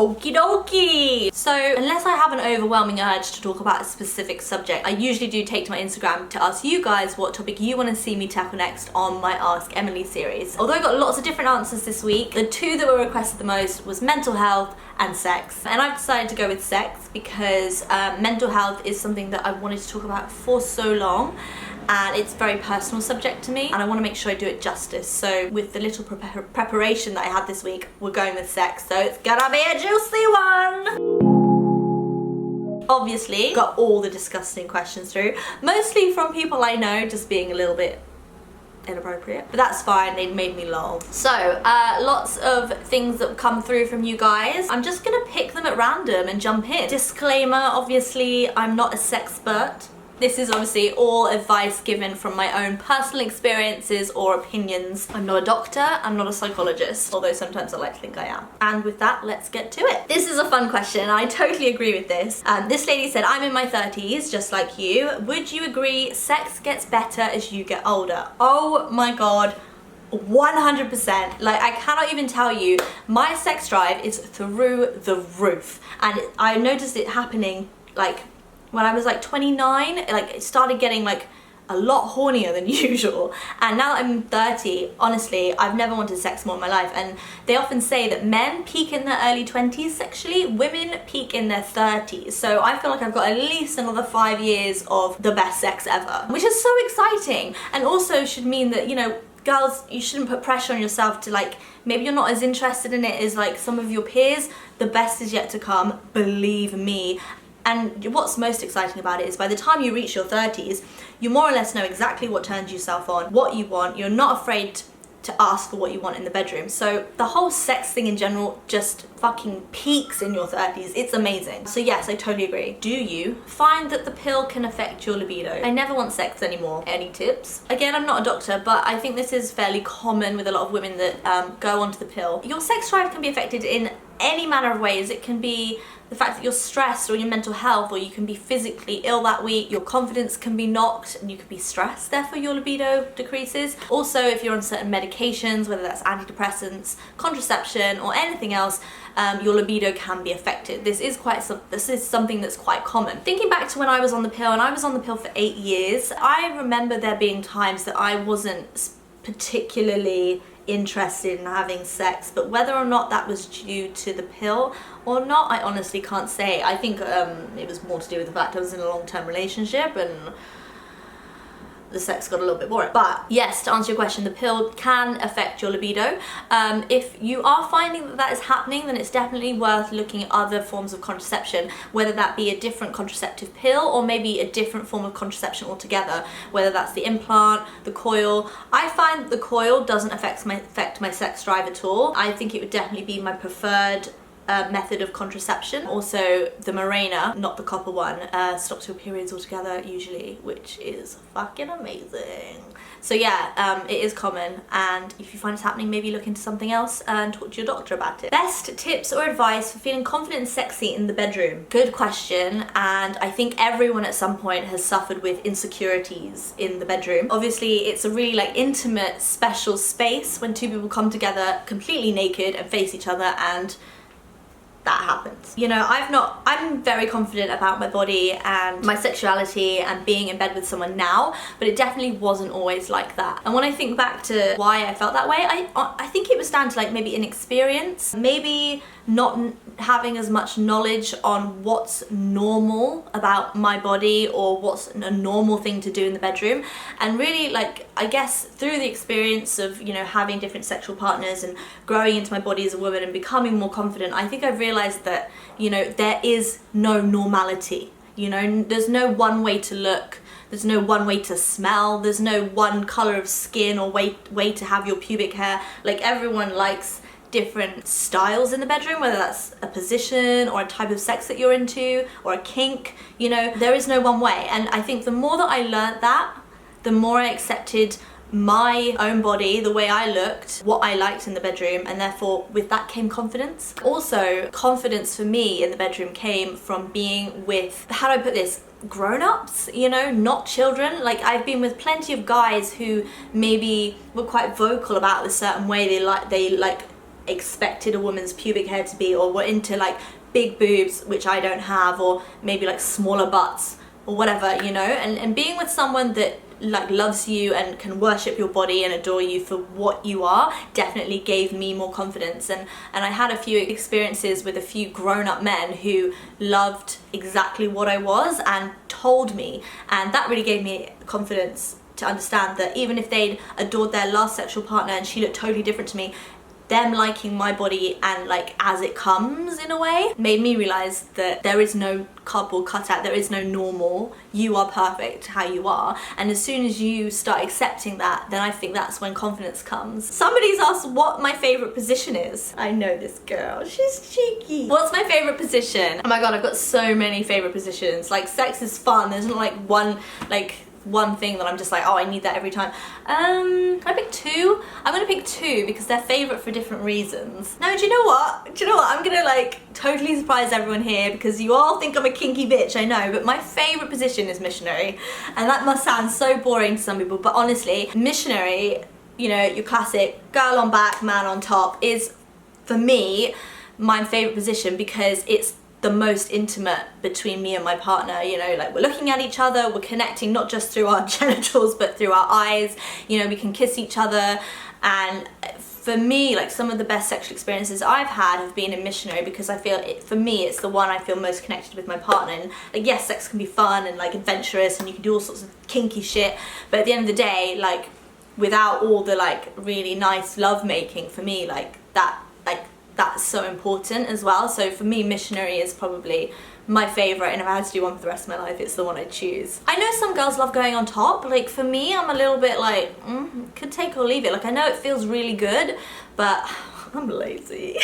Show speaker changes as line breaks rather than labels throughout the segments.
Okie dokie! So unless I have an overwhelming urge to talk about a specific subject, I usually do take to my Instagram to ask you guys what topic you want to see me tackle next on my Ask Emily series. Although I got lots of different answers this week, the two that were requested the most was mental health and sex. And I've decided to go with sex because mental health is something that I've wanted to talk about for so long, and it's a very personal subject to me and I want to make sure I do it justice. So with the little preparation that I had this week, we're going with sex, so it's gonna be a juicy one! Obviously got all the disgusting questions through, mostly from people I know just being a little bit inappropriate, but that's fine, they made me lol. So lots of things that come through from you guys. I'm just gonna pick them at random and jump in. Disclaimer, obviously I'm not a sexpert. This is obviously all advice given from my own personal experiences or opinions. I'm not a doctor, I'm not a psychologist, although sometimes I like to think I am. And with that, let's get to it. This is a fun question, I totally agree with this. This lady said, I'm in my 30s, just like you. Would you agree sex gets better as you get older? Oh my god. 100%. Like, I cannot even tell you, my sex drive is through the roof. And I noticed it happening like when I was like 29, like it started getting like a lot hornier than usual. And now that I'm 30, honestly, I've never wanted sex more in my life. And they often say that men peak in their early 20s sexually, women peak in their 30s. So I feel like I've got at least another 5 years of the best sex ever, which is so exciting. And also should mean that, you know, girls, you shouldn't put pressure on yourself to like, maybe you're not as interested in it as like some of your peers. The best is yet to come, believe me. And what's most exciting about it is by the time you reach your 30s, you more or less know exactly what turns yourself on, what you want. You're not afraid to ask for what you want in the bedroom. So the whole sex thing in general just fucking peaks in your 30s. It's amazing. So yes, I totally agree. Do you find that the pill can affect your libido? I never want sex anymore. Any tips? Again, I'm not a doctor, but I think this is fairly common with a lot of women that go onto the pill. Your sex drive can be affected in any manner of ways. It can be the fact that you're stressed or your mental health, or you can be physically ill that week, your confidence can be knocked and you can be stressed, therefore your libido decreases. Also, if you're on certain medications, whether that's antidepressants, contraception or anything else, your libido can be affected. This is something that's quite common. Thinking back to when I was on the pill, and I was on the pill for 8 years, I remember there being times that I wasn't particularly interested in having sex, but whether or not that was due to the pill or not, I honestly can't say. I think it was more to do with the fact I was in a long-term relationship and the sex got a little bit boring. But yes, to answer your question, the pill can affect your libido. If you are finding that that is happening, then it's definitely worth looking at other forms of contraception, whether that be a different contraceptive pill or maybe a different form of contraception altogether, whether that's the implant, the coil. I find the coil doesn't affect my sex drive at all. I think it would definitely be my preferred method of contraception. Also the Mirena, not the copper one, stops your periods altogether usually, which is fucking amazing. So yeah, it is common, and if you find it's happening, maybe look into something else and talk to your doctor about it. Best tips or advice for feeling confident and sexy in the bedroom? Good question, and I think everyone at some point has suffered with insecurities in the bedroom. Obviously it's a really like intimate, special space when two people come together completely naked and face each other, and that happens. You know, I'm very confident about my body and my sexuality and being in bed with someone now, but it definitely wasn't always like that. And when I think back to why I felt that way, I think it was down to like maybe inexperience, maybe not having as much knowledge on what's normal about my body or what's a normal thing to do in the bedroom. And really, like, I guess through the experience of, you know, having different sexual partners and growing into my body as a woman and becoming more confident, I think I've realized that, you know, there is no normality. You know, there's no one way to look, there's no one way to smell, there's no one color of skin or way to have your pubic hair. Like, everyone likes different styles in the bedroom, whether that's a position or a type of sex that you're into or a kink. You know, there is no one way. And I think the more that I learned that, the more I accepted my own body, the way I looked, what I liked in the bedroom, and therefore with that came confidence. Also, confidence for me in the bedroom came from being with, how do I put this, grown-ups, you know, not children. Like, I've been with plenty of guys who maybe were quite vocal about a certain way they like expected a woman's pubic hair to be, or were into like big boobs, which I don't have, or maybe like smaller butts or whatever, you know, and being with someone that like loves you and can worship your body and adore you for what you are definitely gave me more confidence. And I had a few experiences with a few grown-up men who loved exactly what I was and told me, and that really gave me confidence to understand that even if they'd adored their last sexual partner and she looked totally different to me, them liking my body and like as it comes in a way made me realize that there is no cardboard cutout, there is no normal, you are perfect how you are. And as soon as you start accepting that, then I think that's when confidence comes. Somebody's asked what my favorite position is. I know this girl, she's cheeky. What's my favorite position? Oh my god, I've got so many favorite positions. Like, sex is fun, there's not like one thing that I'm just like, oh, I need that every time. Can I pick two? I'm gonna pick two because they're favorite for different reasons. No, do you know what? I'm gonna like totally surprise everyone here because you all think I'm a kinky bitch, I know, but my favorite position is missionary. And that must sound so boring to some people, but honestly, missionary, you know, your classic girl on back, man on top, is for me my favorite position because it's the most intimate between me and my partner. You know, like, we're looking at each other, we're connecting not just through our genitals but through our eyes, you know, we can kiss each other. And for me, like, some of the best sexual experiences I've had have been in missionary because I feel for me it's the one I feel most connected with my partner. And like, yes, sex can be fun and like adventurous and you can do all sorts of kinky shit, but at the end of the day, like, without all the like really nice love making, for me, like that's so important as well. So for me, missionary is probably my favorite, and if I had to do one for the rest of my life, it's the one I'd choose. I know some girls love going on top. Like, for me, I'm a little bit like, could take or leave it. Like, I know it feels really good, but I'm lazy.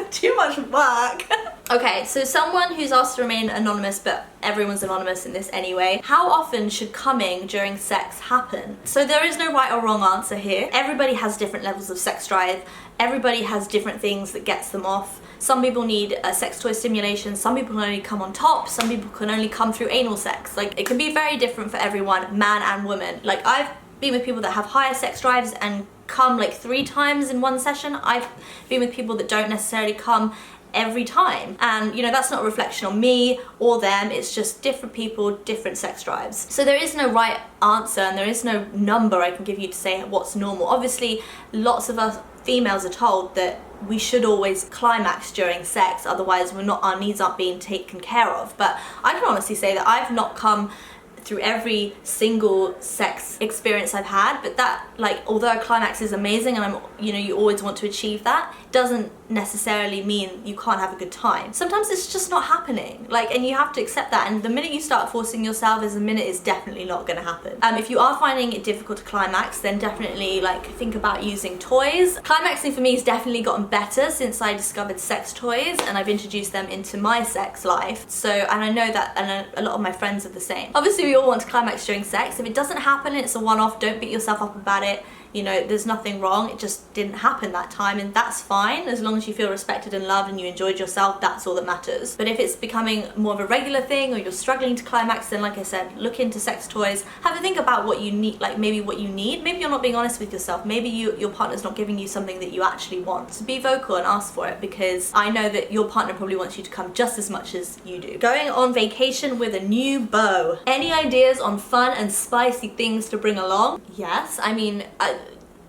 Too much work. Okay, so someone who's asked to remain anonymous, but everyone's anonymous in this anyway. How often should coming during sex happen? So there is no right or wrong answer here. Everybody has different levels of sex drive. Everybody has different things that gets them off. Some people need a sex toy stimulation, some people can only come on top, some people can only come through anal sex. Like, it can be very different for everyone, man and woman. Like, I've been with people that have higher sex drives and come like 3 times in one session. I've been with people that don't necessarily come every time, and you know, that's not a reflection on me or them, it's just different people, different sex drives. So there is no right answer and there is no number I can give you to say what's normal. Obviously, lots of us females are told that we should always climax during sex, otherwise our needs aren't being taken care of. But I can honestly say that I've not come through every single sex experience I've had, but that, like, although a climax is amazing and you always want to achieve that, doesn't necessarily mean you can't have a good time. Sometimes it's just not happening, like, and you have to accept that, and the minute you start forcing yourself is the minute it's definitely not going to happen. If you are finding it difficult to climax, then definitely like think about using toys. Climaxing for me has definitely gotten better since I discovered sex toys and I've introduced them into my sex life. So, and I know that, and a lot of my friends are the same. Obviously, we all want to climax during sex. If it doesn't happen, it's a one-off, don't beat yourself up about it. You know, there's nothing wrong, it just didn't happen that time, and that's fine. As long as you feel respected and loved and you enjoyed yourself, that's all that matters. But if it's becoming more of a regular thing or you're struggling to climax, then like I said, look into sex toys. Have a think about what you need, like maybe what you need. Maybe you're not being honest with yourself. Maybe your partner's not giving you something that you actually want. So be vocal and ask for it, because I know that your partner probably wants you to come just as much as you do. Going on vacation with a new beau. Any ideas on fun and spicy things to bring along? Yes, I mean,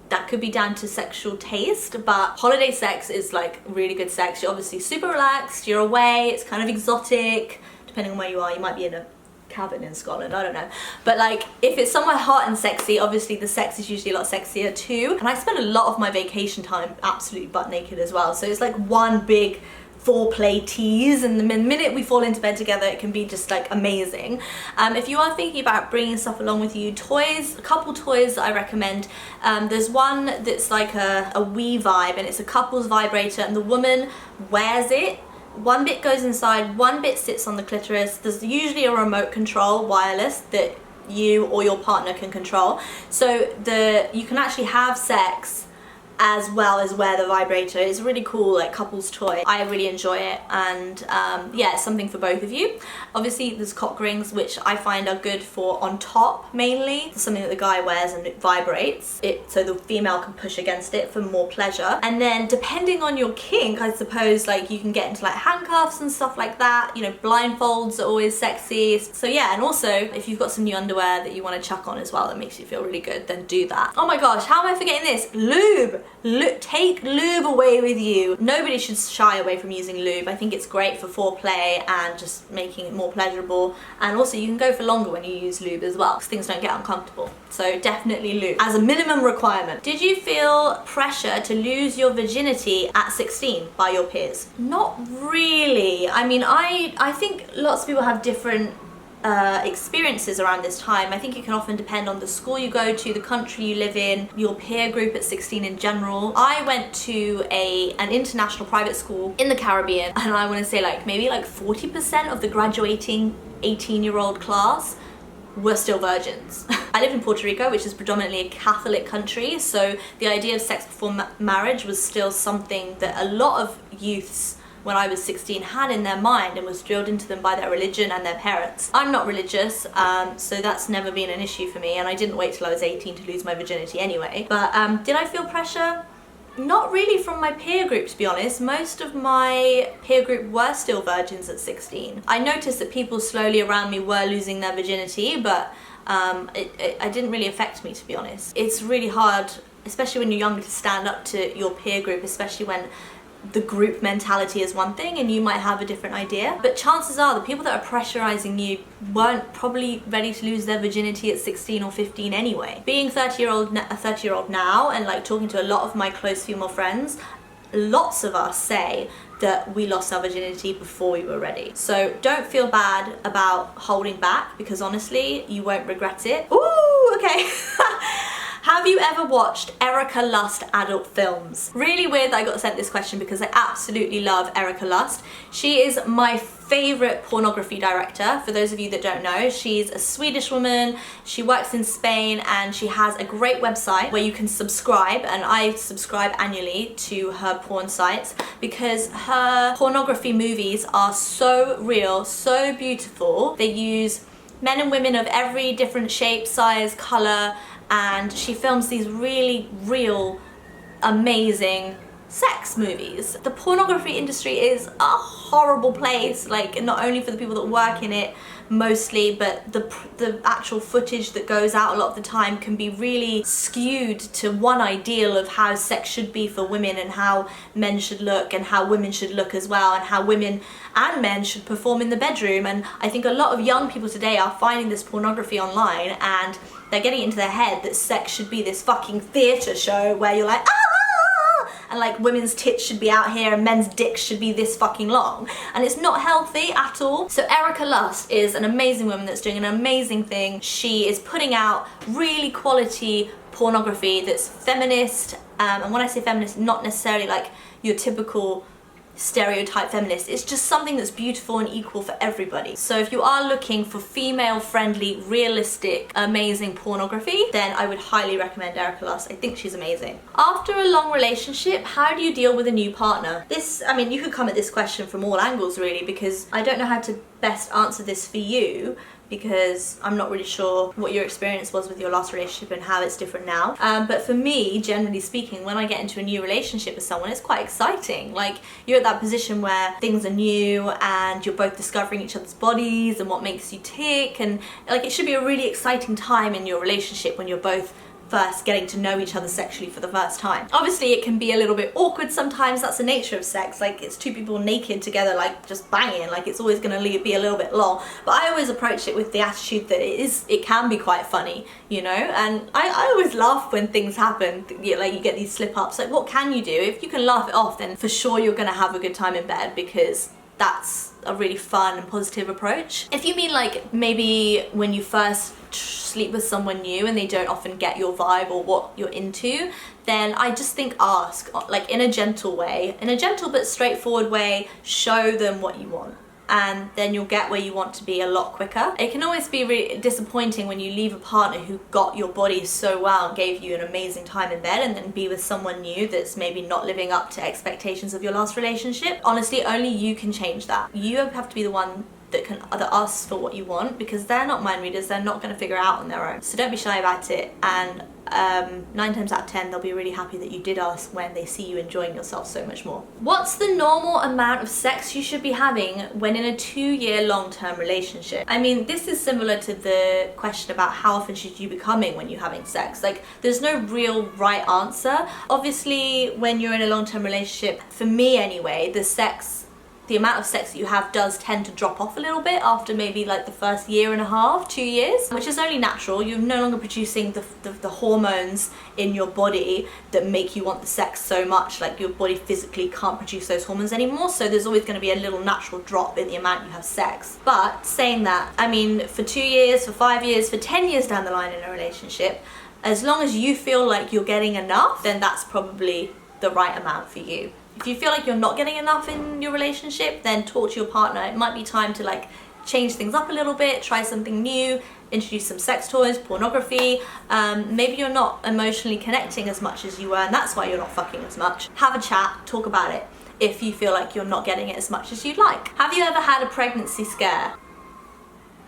that could be down to sexual taste, but holiday sex is like really good sex. You're obviously super relaxed, you're away, it's kind of exotic. Depending on where you are, you might be in a cabin in Scotland, I don't know. But like, if it's somewhere hot and sexy, obviously the sex is usually a lot sexier too. And I spend a lot of my vacation time absolutely butt naked as well. So it's like one big foreplay tease, and the minute we fall into bed together, it can be just like amazing. If you are thinking about bringing stuff along with you, toys, a couple toys that I recommend. There's one that's like a Wii vibe, and it's a couple's vibrator, and the woman wears it. One bit goes inside, one bit sits on the clitoris. There's usually a remote control, wireless, that you or your partner can control. So you can actually have sex as well as wear the vibrator. It's a really cool like couple's toy. I really enjoy it, and yeah, it's something for both of you. Obviously there's cock rings, which I find are good for on top mainly. It's something that the guy wears and it vibrates it so the female can push against it for more pleasure. And then depending on your kink, I suppose, like you can get into like handcuffs and stuff like that. You know, blindfolds are always sexy. So yeah, and also if you've got some new underwear that you want to chuck on as well that makes you feel really good, then do that. Oh my gosh, how am I forgetting this? Lube! Take lube away with you. Nobody should shy away from using lube. I think it's great for foreplay and just making it more pleasurable, and also you can go for longer when you use lube as well because things don't get uncomfortable. So definitely lube as a minimum requirement. Did you feel pressure to lose your virginity at 16 by your peers? Not really. I mean, I think lots of people have different experiences around this time. I think it can often depend on the school you go to, the country you live in, your peer group at 16 in general. I went to an international private school in the Caribbean, and I want to say like maybe like 40% of the graduating 18-year-old class were still virgins. I lived in Puerto Rico, which is predominantly a Catholic country, so the idea of sex before marriage was still something that a lot of youths when I was 16 had in their mind and was drilled into them by their religion and their parents. I'm not religious, so that's never been an issue for me, and I didn't wait till I was 18 to lose my virginity anyway. But did I feel pressure? Not really from my peer group, to be honest. Most of my peer group were still virgins at 16. I noticed that people slowly around me were losing their virginity, but it didn't really affect me, to be honest. It's really hard, especially when you're younger, to stand up to your peer group, especially when the group mentality is one thing and you might have a different idea. But chances are the people that are pressurizing you weren't probably ready to lose their virginity at 16 or 15 anyway. Being a 30-year-old now, and like talking to a lot of my close female friends, lots of us say that we lost our virginity before we were ready. So don't feel bad about holding back, because honestly, you won't regret it. Ooh, okay. Have you ever watched Erika Lust adult films? Really weird that I got sent this question because I absolutely love Erika Lust. She is my favorite pornography director. For those of you that don't know, she's a Swedish woman. She works in Spain and she has a great website where you can subscribe, and I subscribe annually to her porn sites because her pornography movies are so real, so beautiful. They use men and women of every different shape, size, color, and she films these really real, amazing sex movies. The pornography industry is a horrible place, like not only for the people that work in it mostly, but the actual footage that goes out a lot of the time can be really skewed to one ideal of how sex should be for women and how men should look and how women should look as well, and how women and men should perform in the bedroom. And I think a lot of young people today are finding this pornography online and they're getting it into their head that sex should be this fucking theatre show where you're like, ah! And like women's tits should be out here and men's dicks should be this fucking long. And it's not healthy at all. So Erika Lust is an amazing woman that's doing an amazing thing. She is putting out really quality pornography that's feminist. And when I say feminist, not necessarily like your typical stereotype feminist. It's just something that's beautiful and equal for everybody. So if you are looking for female-friendly, realistic, amazing pornography, then I would highly recommend Erika Lust. I think she's amazing. After a long relationship, how do you deal with a new partner? This, I mean, you could come at this question from all angles really, because I don't know how to best answer this for you, because I'm not really sure what your experience was with your last relationship and how it's different now. But for me, generally speaking, when I get into a new relationship with someone, it's quite exciting. Like, you're at that position where things are new and you're both discovering each other's bodies and what makes you tick, and like it should be a really exciting time in your relationship when you're both first getting to know each other sexually for the first time. Obviously it can be a little bit awkward sometimes, that's the nature of sex, like it's two people naked together like just banging, like it's always gonna be a little bit long, but I always approach it with the attitude that it can be quite funny, you know, and I always laugh when things happen, like you get these slip-ups, like what can you do? If you can laugh it off, then for sure you're gonna have a good time in bed, because that's a really fun and positive approach. If you mean like maybe when you first sleep with someone new and they don't often get your vibe or what you're into, then I just think ask, like in a gentle way, in a gentle but straightforward way, show them what you want and then you'll get where you want to be a lot quicker. It can always be really disappointing when you leave a partner who got your body so well and gave you an amazing time in bed, and then be with someone new that's maybe not living up to expectations of your last relationship. Honestly, only you can change that. You have to be the one that asks for what you want, because they're not mind readers. They're not going to figure it out on their own. So don't be shy about it, and 9 times out of 10 they'll be really happy that you did ask when they see you enjoying yourself so much more. What's the normal amount of sex you should be having when in a 2-year long-term relationship? I mean, this is similar to the question about how often should you be coming when you're having sex. Like, there's no real right answer. Obviously, when you're in a long-term relationship, for me anyway, the amount of sex that you have does tend to drop off a little bit after maybe like the first 1.5 to 2 years, which is only natural. You're no longer producing the hormones in your body that make you want the sex so much. Like, your body physically can't produce those hormones anymore, so there's always going to be a little natural drop in the amount you have sex. But saying that, I mean, for 2 years, for 5 years, for 10 years down the line in a relationship, as long as you feel like you're getting enough, then that's probably the right amount for you. If you feel like you're not getting enough in your relationship, then talk to your partner. It might be time to like change things up a little bit, try something new, introduce some sex toys, pornography. Maybe you're not emotionally connecting as much as you were, and that's why you're not fucking as much. Have a chat, talk about it if you feel like you're not getting it as much as you'd like. Have you ever had a pregnancy scare?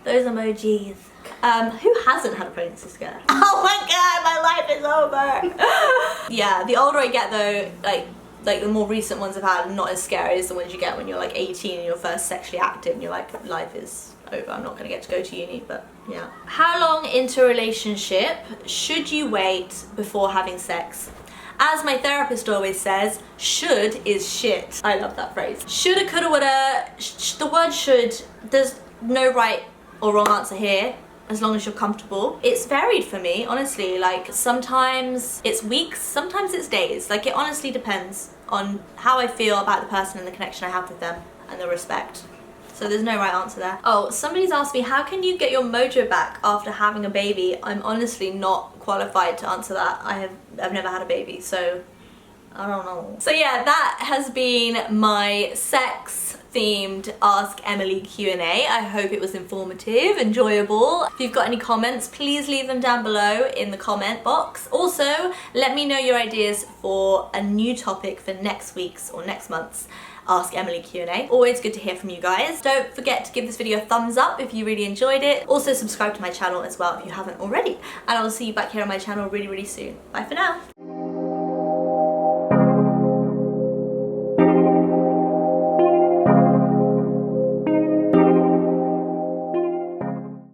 Those emojis. Who hasn't had a pregnancy scare? Oh my god, my life is over. Yeah, the older I get though, like the more recent ones I've had are not as scary as the ones you get when you're like 18 and you're first sexually active and you're like, life is over, I'm not gonna get to go to uni, but yeah. How long into a relationship should you wait before having sex? As my therapist always says, should is shit. I love that phrase. Shoulda, coulda, woulda. The word should, there's no right or wrong answer here, as long as you're comfortable. It's varied for me, honestly. Like, sometimes it's weeks, sometimes it's days. Like, it honestly depends on how I feel about the person and the connection I have with them and the respect. So there's no right answer there. Oh, somebody's asked me, how can you get your mojo back after having a baby? I'm honestly not qualified to answer that. I've never had a baby, so I don't know. So yeah, that has been my sex themed Ask Emily Q&A. I hope it was informative, enjoyable. If you've got any comments, please leave them down below in the comment box. Also, let me know your ideas for a new topic for next week's or next month's Ask Emily Q&A. Always good to hear from you guys. Don't forget to give this video a thumbs up if you really enjoyed it. Also subscribe to my channel as well if you haven't already. And I will see you back here on my channel really, really soon. Bye for now.